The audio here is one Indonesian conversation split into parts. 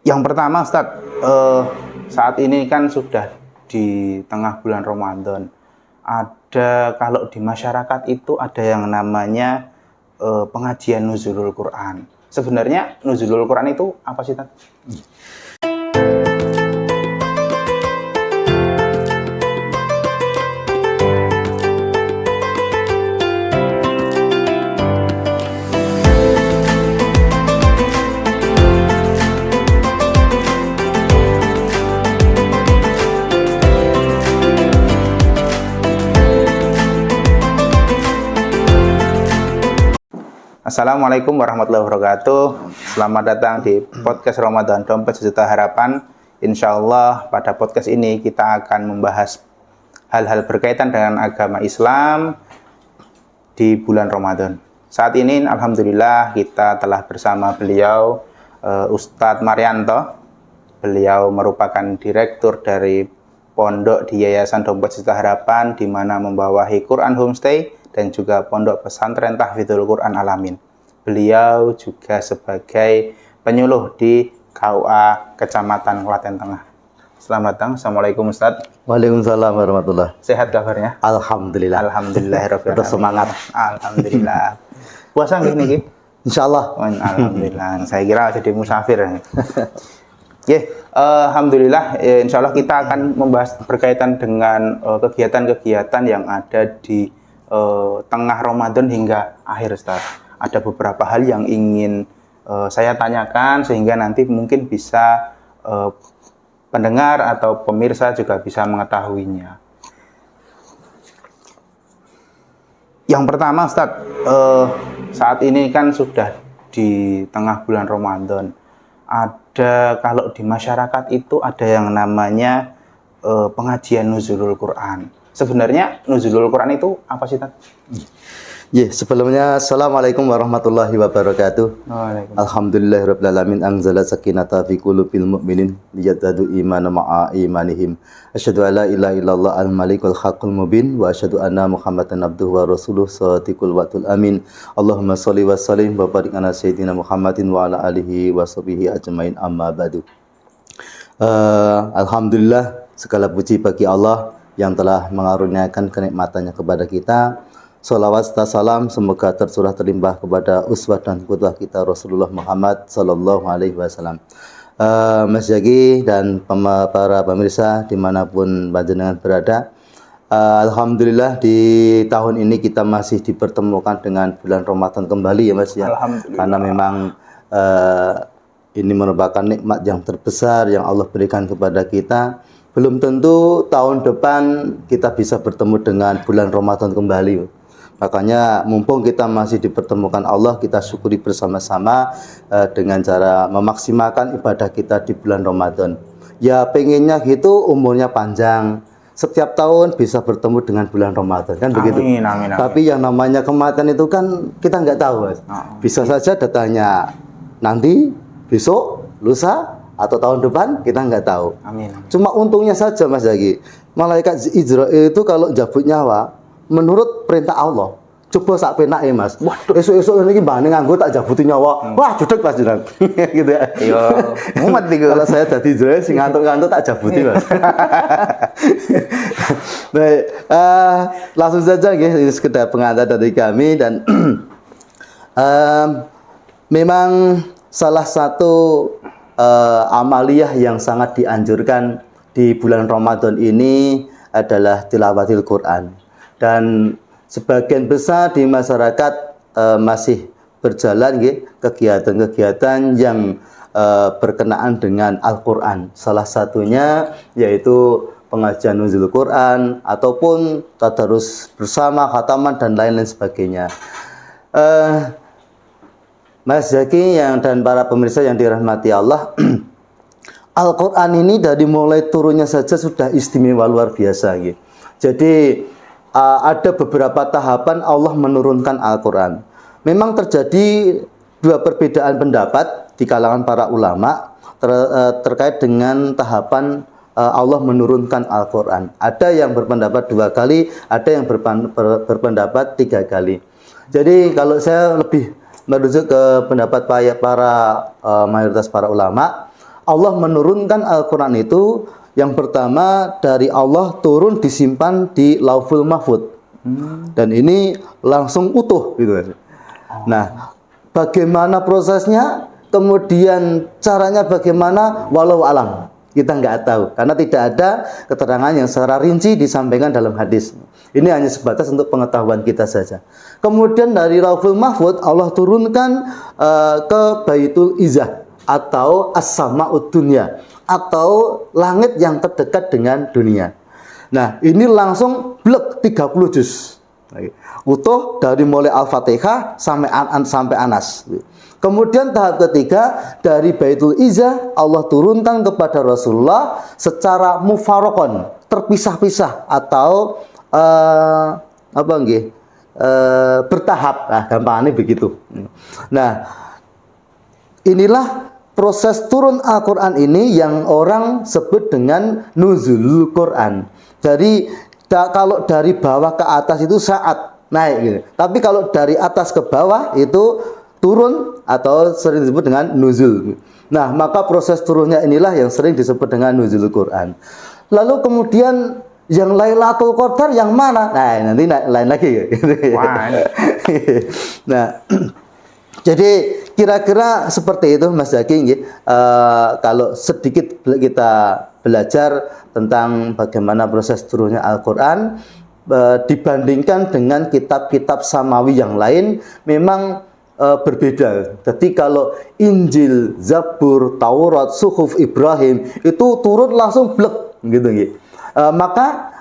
Yang pertama, Ustadz, saat ini kan sudah di tengah bulan Ramadan. Ada, kalau di masyarakat itu ada yang namanya pengajian nuzulul Quran. Sebenarnya nuzulul Quran itu apa sih, Ustadz? Assalamualaikum warahmatullahi wabarakatuh. Selamat datang di podcast Ramadan Dompet Sejuta Harapan. Insya Allah pada podcast ini kita akan membahas hal-hal berkaitan dengan agama Islam di bulan Ramadan. Saat ini alhamdulillah kita telah bersama beliau Ustadz Marianto. Beliau merupakan direktur dari pondok di Yayasan Dompet Sejuta Harapan, di mana membawahi Quran Homestay dan juga Pondok Pesantren Tahfidzul Quran Alamin. Beliau juga sebagai penyuluh di KUA Kecamatan Klaten Tengah. Selamat datang. Assalamualaikum Ustaz. Waalaikumsalam warahmatullahi. Sehat kabarnya? Alhamdulillah. Alhamdulillahirabbil alamin. Tetap semangat. Alhamdulillah. Puasa nggih niki? Insyaallah. Alhamdulillah. Saya kira jadi musafir. Alhamdulillah. Insyaallah kita akan membahas berkaitan dengan kegiatan-kegiatan yang ada di tengah Ramadan hingga akhir, Ustaz. Ada beberapa hal yang ingin saya tanyakan sehingga nanti mungkin bisa pendengar atau pemirsa juga bisa mengetahuinya. Yang pertama, Ustaz, saat ini kan sudah di tengah bulan Ramadan. Ada, kalau di masyarakat itu ada yang namanya pengajian nuzulul Quran. Sebenarnya nuzulul Quran itu apa sih, Tad? Sebelumnya assalamualaikum warahmatullahi wabarakatuh. Alhamdulillahirabbil alamin anzala sakinata fi qulubil mu'minin liyazdadu imanan ma'a imanihim. Asyhadu alla ilaha illallah al-malikul haqqul mubin wa asyhadu anna Muhammadan abduhu wa rasuluh shadiqul wa'dul amin. Allahumma shalli wa sallim wa barik ala sayyidina Muhammadin wa ala alihi wa sahbihi ajmain, amma ba'du. Alhamdulillah, segala puji bagi Allah yang telah mengaruniakan kenikmatannya kepada kita. Salawat serta salam semoga tercurah terlimpah kepada uswah dan qudwah kita Rasulullah Muhammad sallallahu alaihi wasallam. Mas Jaki dan para pemirsa dimanapun panjenengan berada, alhamdulillah di tahun ini kita masih dipertemukan dengan bulan Ramadan kembali ya Mas ya. Karena memang ini merupakan nikmat yang terbesar yang Allah berikan kepada kita. Belum tentu tahun depan kita bisa bertemu dengan bulan Ramadan kembali. Makanya mumpung kita masih dipertemukan Allah, kita syukuri bersama-sama dengan cara memaksimalkan ibadah kita di bulan Ramadan. Ya pengennya gitu umurnya panjang, setiap tahun bisa bertemu dengan bulan Ramadan, kan begitu. Amin. Tapi yang namanya kematian itu kan kita nggak tahu, Mas. Bisa saja datanya nanti, besok, lusa, atau tahun depan, kita nggak tahu. Amin. Cuma untungnya saja Mas Zaki, malaikat Israil itu kalau cabut nyawa menurut perintah Allah, coba sak penak ya Mas. Waduh, esok-esok ini mbane nganggo tak jabuti nyawa. Wah, judeg Mas jenengan. Gitu ya. Iya, mumet iki. Kalau saya dadi Israil sing ngantuk-ngantuk tak jabuti Mas. Baik, langsung saja nggih, ini sekedar pengantar dari kami dan memang salah satu amaliyah yang sangat dianjurkan di bulan Ramadan ini adalah tilawatil Quran. Dan sebagian besar di masyarakat masih berjalan kegiatan-kegiatan yang berkenaan dengan Al-Quran. Salah satunya yaitu pengajian nuzul Quran ataupun tadarus bersama, khataman dan lain-lain sebagainya. Mas Zaki dan para pemirsa yang dirahmati Allah, Al-Quran ini dari mulai turunnya saja sudah istimewa luar biasa. Jadi ada beberapa tahapan Allah menurunkan Al-Quran. Memang terjadi dua perbedaan pendapat di kalangan para ulama terkait dengan tahapan Allah menurunkan Al-Quran. Ada yang berpendapat 2 kali, ada yang berpendapat 3 kali. Jadi kalau saya lebih merujuk ke pendapat para mayoritas para ulama, Allah menurunkan Al-Quran itu yang pertama dari Allah turun disimpan di Lauhul Mahfuz. Dan ini langsung utuh gitu. Nah, bagaimana prosesnya? Kemudian caranya bagaimana? Walau alam. Kita nggak tahu karena tidak ada keterangan yang secara rinci disampaikan dalam hadis. Ini hanya sebatas untuk pengetahuan kita saja. Kemudian dari Lauhul Mahfuz Allah turunkan ke Baitul Izzah atau As-Sama'ud Dunya atau langit yang terdekat dengan dunia. Nah, ini langsung blek 30 juz. Utuh dari mulai Al-Fatihah sampai Anas. Kemudian tahap ketiga dari Baitul Izzah Allah turunkan kepada Rasulullah secara mufaraqon, terpisah-pisah atau bertahap. Nah, gampangnya begitu. Nah, inilah proses turun Al-Quran ini yang orang sebut dengan nuzulul Quran. Jadi kalau dari bawah ke atas itu saat naik gitu. Tapi kalau dari atas ke bawah itu turun atau sering disebut dengan nuzul. Nah, maka proses turunnya inilah yang sering disebut dengan nuzulul Quran. Lalu kemudian yang Lailatul Qadar yang mana? Nah, nanti lain lagi. Nah, jadi kira-kira seperti itu Mas Zaki. Kalau sedikit kita belajar tentang bagaimana proses turunnya Al-Quran dibandingkan dengan kitab-kitab samawi yang lain, memang berbeda. Jadi kalau Injil, Zabur, Taurat, Suhuf Ibrahim itu turun langsung blek gitu. Maka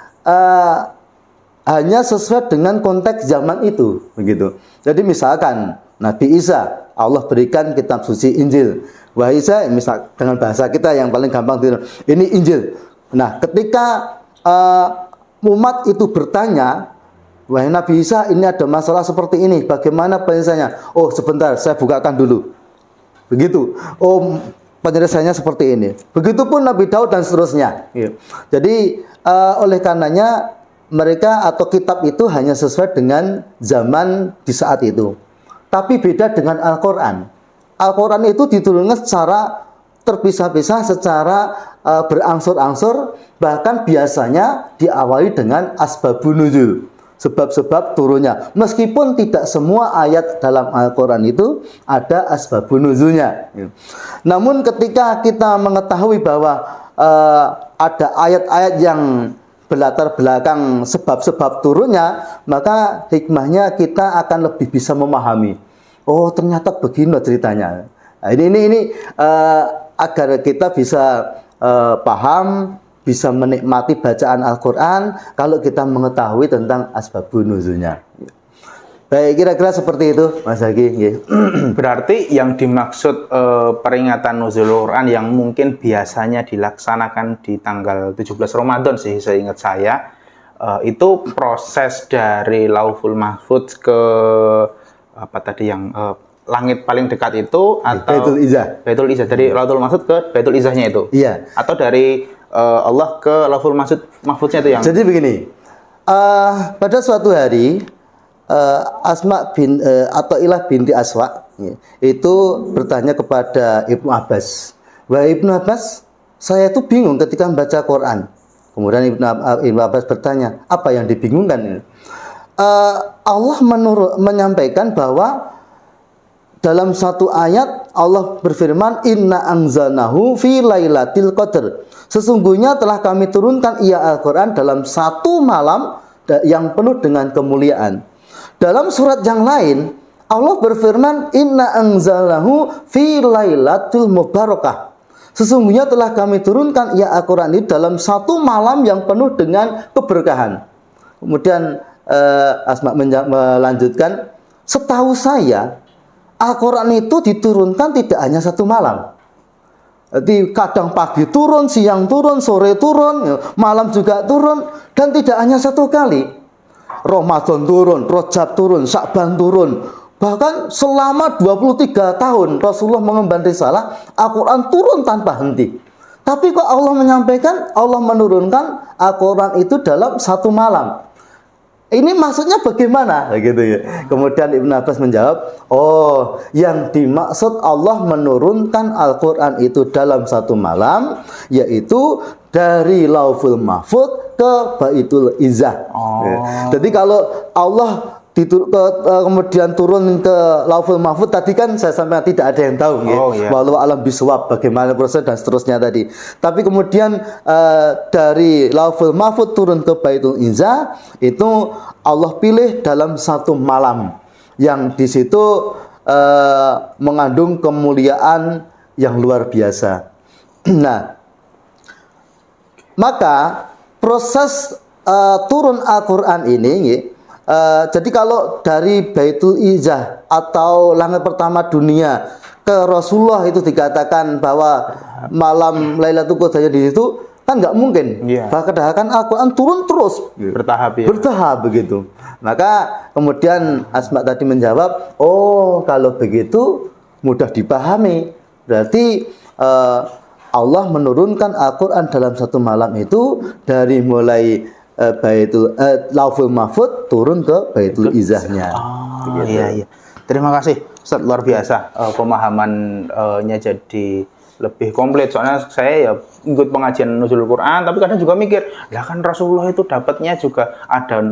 hanya sesuai dengan konteks zaman itu begitu. Jadi misalkan Nabi Isa Allah berikan kitab suci Injil. Wahai Isa, misal dengan bahasa kita yang paling gampang ini Injil. Nah, ketika umat itu bertanya, wahai Nabi Isa, ini ada masalah seperti ini, bagaimana penyelesaiannya? Oh, sebentar, saya bukakan dulu. Begitu. Oh, penyelesaiannya seperti ini. Begitupun Nabi Daud dan seterusnya. Jadi, oleh karenanya mereka atau kitab itu hanya sesuai dengan zaman di saat itu. Tapi beda dengan Al-Quran. Al-Quran itu diturunkan secara terpisah-pisah, secara berangsur-angsur, bahkan biasanya diawali dengan asbabun nuzul, sebab-sebab turunnya. Meskipun tidak semua ayat dalam Al-Quran itu ada asbabun nuzulnya. Namun ketika kita mengetahui bahwa ada ayat-ayat yang berlatar belakang sebab-sebab turunnya, maka hikmahnya kita akan lebih bisa memahami. Oh, ternyata begini ceritanya. Nah, ini agar kita bisa paham, bisa menikmati bacaan Al-Quran kalau kita mengetahui tentang asbabun nuzulnya. Baik, kira-kira seperti itu, Mas Hagi. Berarti yang dimaksud peringatan nuzul Quran yang mungkin biasanya dilaksanakan di tanggal 17 Ramadan sih, seingat saya, itu proses dari Lauhul Mahfuz ke apa tadi yang langit paling dekat itu, atau Baitul Izzah. Baitul Izzah, dari Lauhul Mahfuz ke Baitul Izzahnya itu. Iya. Atau dari Allah ke Lauhul Mahfuznya itu yang. Jadi begini, pada suatu hari Asma bin Athaillah binti Aswa itu bertanya kepada Ibnu Abbas. Wahai Ibnu Abbas, saya itu bingung ketika membaca Quran. Kemudian Ibnu Abbas bertanya, apa yang dibingungkan? Allah menyampaikan bahwa dalam satu ayat Allah berfirman, Inna anzalnahu fi lailatul qadr. Sesungguhnya telah kami turunkan ia Al-Quran dalam satu malam yang penuh dengan kemuliaan. Dalam surat yang lain Allah berfirman, Inna anzalnahu fi lailatul mubarakah. Sesungguhnya telah kami turunkan ia Al-Quran ini dalam satu malam yang penuh dengan keberkahan. Kemudian Asma melanjutkan, setahu saya Al-Quran itu diturunkan tidak hanya satu malam. Jadi kadang pagi turun, siang turun, sore turun, malam juga turun, dan tidak hanya satu kali. Ramadan turun, Rajab turun, Sya'ban turun. Bahkan selama 23 tahun Rasulullah mengemban risalah, Al-Quran turun tanpa henti. Tapi kok Allah menyampaikan, Allah menurunkan Al-Quran itu dalam satu malam. ini maksudnya bagaimana gitu ya. Kemudian Ibnu Abbas menjawab, oh, yang dimaksud Allah menurunkan Al-Qur'an itu dalam satu malam, yaitu dari Lauhul Mahfuz ke Baitul Izzah. Jadi kalau Allah kemudian turun ke Lauhul Mahfuz tadi kan saya sampaikan tidak ada yang tahu walau alam biswab bagaimana proses dan seterusnya tadi. Tapi kemudian dari Lauhul Mahfuz turun ke Baitul Izzah itu Allah pilih dalam satu malam yang di situ mengandung kemuliaan yang luar biasa. Nah, maka proses turun Al-Qur'an ini jadi kalau dari Baitul Izzah atau langit pertama dunia ke Rasulullah itu dikatakan bahwa malam Lailatul Qadar di situ kan nggak mungkin. Bahkan Al-Qur'an turun terus bertahap bertahap begitu. Maka kemudian Asma tadi menjawab, oh kalau begitu mudah dipahami. Berarti Allah menurunkan Al-Qur'an dalam satu malam itu dari mulai Lauhul Mahfuz turun ke Baitul Izzahnya. Iya. Terima kasih Ustaz, luar biasa pemahamannya jadi lebih komplit. Soalnya saya ya ikut pengajian nuzul Quran, tapi kadang juga mikir, lah kan Rasulullah itu dapatnya juga ada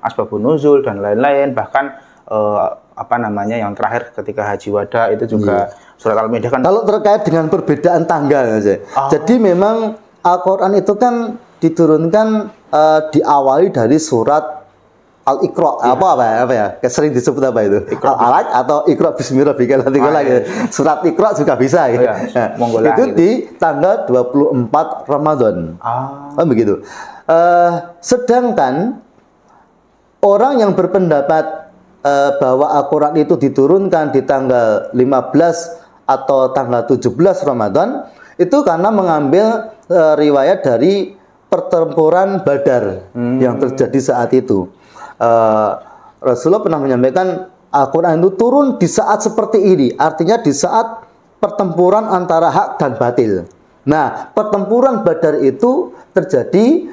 asbabun nuzul dan lain-lain. Bahkan yang terakhir ketika Haji Wada itu juga surat Al-Maidah kan. Kalau terkait dengan perbedaan tanggal saja. Jadi memang Al-Qur'an itu kan diturunkan diawali dari surat Al-Iqra. Apa ya? Sering disebut apa itu? Al-Alaq atau Iqra bismi rabbikal ladzi khalaq. Surat Iqra juga bisa gitu. Itu di tanggal 24 Ramadan. Begitu. Sedangkan orang yang berpendapat bahwa Al-Qur'an itu diturunkan di tanggal 15 atau tanggal 17 Ramadan itu karena mengambil riwayat dari pertempuran Badar yang terjadi saat itu. Rasulullah pernah menyampaikan Al-Qur'an itu turun di saat seperti ini, artinya di saat pertempuran antara hak dan batil. Nah, pertempuran Badar itu terjadi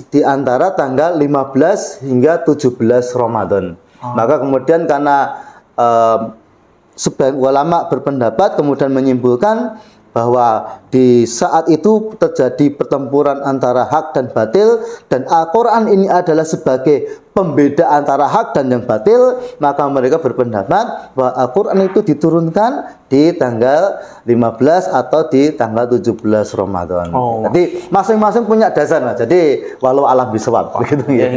di antara tanggal 15 hingga 17 Ramadan. Maka kemudian karena sebagian ulama berpendapat kemudian menyimpulkan bahwa di saat itu terjadi pertempuran antara hak dan batil, dan Al-Qur'an ini adalah sebagai pembeda antara hak dan yang batil, maka mereka berpendapat bahwa Al-Qur'an itu diturunkan di tanggal 15 atau di tanggal 17 Ramadan. Jadi masing-masing punya dasar. Jadi walau alam bisawab begitu ya.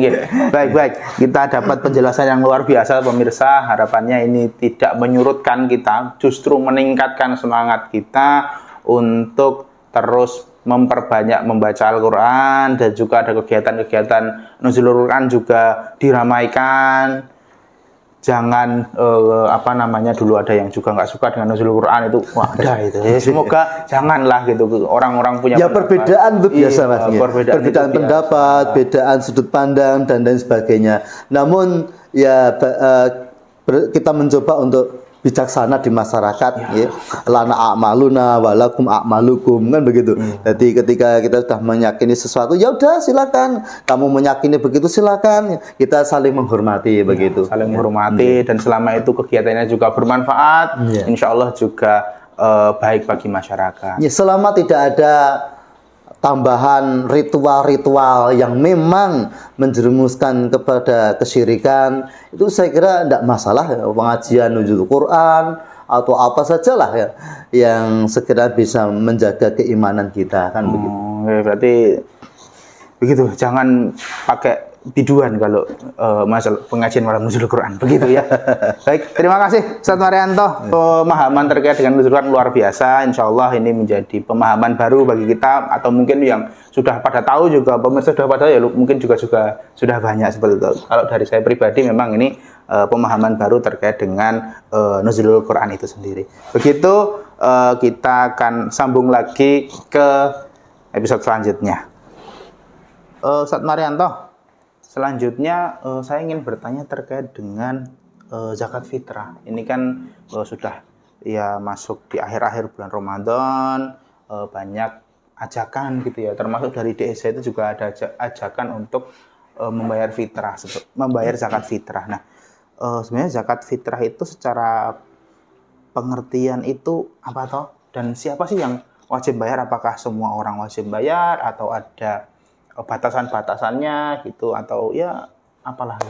Baik. Kita dapat penjelasan yang luar biasa pemirsa. Harapannya ini tidak menyurutkan kita, justru meningkatkan semangat kita untuk terus memperbanyak membaca Al-Qur'an, dan juga ada kegiatan-kegiatan nuzulul Quran juga diramaikan. Jangan dulu ada yang juga nggak suka dengan nuzulul Quran itu, itu. Semoga janganlah gitu. Orang-orang punya perbedaan itu biasa Mas. Perbedaan pendapat, perbedaan sudut pandang dan lain sebagainya. Namun kita mencoba untuk bijaksana di masyarakat, lana a'maluna walakum a'malukum, kan begitu. Jadi ketika kita sudah meyakini sesuatu, ya udah silakan. Kamu meyakini begitu silakan. Kita saling menghormati begitu. Saling menghormati, dan selama itu kegiatannya juga bermanfaat, insya Allah juga baik bagi masyarakat. Selama tidak ada tambahan ritual-ritual yang memang menjerumuskan kepada kesyirikan, itu saya kira tidak masalah. Pengajian nuzul Quran atau apa sajalah yang segera bisa menjaga keimanan kita, kan begitu. Berarti begitu, jangan pakai biduan kalau masalah pengajian malam nuzul Quran, begitu ya. Baik, terima kasih Ustaz Marianto. Pemahaman terkait dengan nuzul Quran luar biasa. Insya Allah ini menjadi pemahaman baru bagi kita, atau mungkin yang sudah pada tahu juga, pemirsa sudah pada mungkin juga sudah banyak seperti itu. Kalau dari saya pribadi memang ini pemahaman baru terkait dengan nuzul Quran itu sendiri. Begitu, kita akan sambung lagi ke episode selanjutnya. Ustaz Marianto, selanjutnya saya ingin bertanya terkait dengan zakat fitrah. Ini kan sudah masuk di akhir-akhir bulan Ramadan, banyak ajakan gitu ya. Termasuk dari DSA itu juga ada ajakan untuk membayar fitrah, membayar zakat fitrah. Nah, sebenarnya zakat fitrah itu secara pengertian itu apa toh? Dan siapa sih yang wajib bayar? Apakah semua orang wajib bayar atau ada batasan-batasannya gitu atau ya apalah?